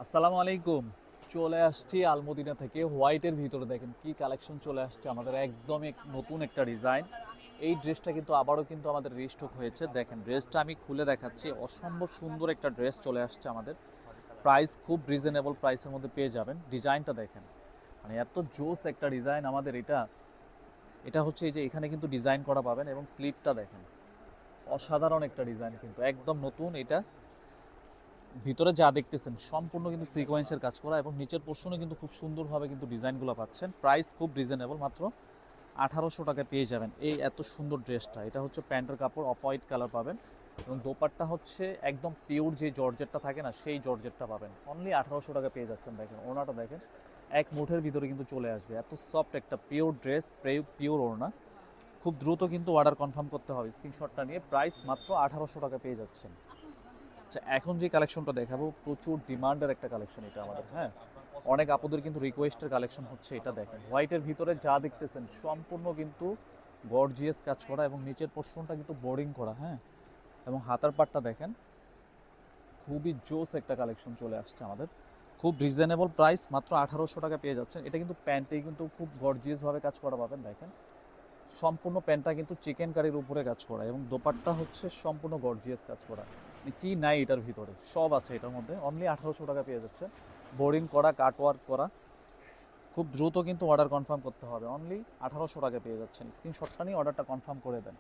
আসসালামু আলাইকুম। চলে আসছি আলমদিনা থেকে। হোয়াইটের ভিতরে দেখেন কি কালেকশন চলে আসছে আমাদের, একদম নতুন একটা ডিজাইন। এই ড্রেসটা কিন্তু আবারও কিন্তু আমাদের রিস্টক হয়েছে। দেখেন ড্রেসটা আমি খুলে দেখাচ্ছি, অসম্ভব সুন্দর একটা ড্রেস চলে আসছে আমাদের। প্রাইস খুব রিজনেবল প্রাইসের মধ্যে পেয়ে যাবেন। ডিজাইনটা দেখেন, মানে এত জোস একটা ডিজাইন আমাদের এটা। এটা হচ্ছে এই যে এখানে কিন্তু ডিজাইন করা পাবেন এবং স্লিপটা দেখেন, অসাধারণ একটা ডিজাইন, কিন্তু একদম নতুন এটা। ভিতরে যা দেখতেছেন সম্পূর্ণ কিন্তু সিকোয়েন্সের কাজ করা এবং নিচের পোর্শনে কিন্তু খুব সুন্দরভাবে কিন্তু ডিজাইনগুলো পাচ্ছেন। প্রাইস খুব রিজনেবল, মাত্র 1800 টাকায় পেয়ে যাবেন এই এত সুন্দর ড্রেসটা। এটা হচ্ছে প্যান্টের কাপড়, অফ হোয়াইট কালার পাবেন এবং দোপাট্টা হচ্ছে একদম পিওর যে জর্জেটটা থাকে না, সেই জর্জেটটা পাবেন। অনলি 1800 টাকা পেয়ে যাচ্ছেন। দেখেন ওড়নাটা দেখেন, এক মুঠের ভিতরে কিন্তু চলে আসবে। এত সফট একটা পিওর ড্রেস, পিওর ওড়না। খুব দ্রুত কিন্তু অর্ডার কনফার্ম করতে হবে স্ক্রিনশটটা নিয়ে। প্রাইস মাত্র 1800 টাকা পেয়ে যাচ্ছেন। আচ্ছা, এখন যে কালেকশনটা দেখাবো প্রচুর ডিমান্ডের একটা কালেকশন এটা আমাদের। হ্যাঁ, অনেক আপুদের কিন্তু রিকোয়েস্টের কালেকশন হচ্ছে এটা। দেখেন হোয়াইটের ভিতরে যা দেখতেছেন সম্পূর্ণ কিন্তু গর্জিয়াস কাজ করা এবং নিচের পোর্শনটা কিন্তু বোর্ডিং করা। হ্যাঁ, এবং হাতার পাটটা দেখেন, খুবই জোস একটা কালেকশন চলে আসছে আমাদের। খুব রিজনেবল প্রাইস, মাত্র 1800 টাকা পেয়ে যাচ্ছেন। এটা কিন্তু প্যান্টেই কিন্তু খুব গর্জিয়াসভাবে কাজ করা পাবেন। দেখেন সম্পূর্ণ প্যান্টটা কিন্তু চিকেন কারির উপরে কাজ করা এবং দোপাট্টা হচ্ছে সম্পূর্ণ গর্জিয়াস কাজ করা। কি নাই এটার ভিতরে, সব আছে এটার মধ্যে। অনলি 1800 টাকা পেয়ে যাচ্ছে। বোরিং করা, কাটওয়ার্ক করা। খুব দ্রুত কিন্তু অর্ডার কনফার্ম করতে হবে। অনলি 1800 টাকা পেয়ে যাচ্ছেন। স্ক্রিনশটটা নিয়ে অর্ডারটা কনফার্ম করে দেন।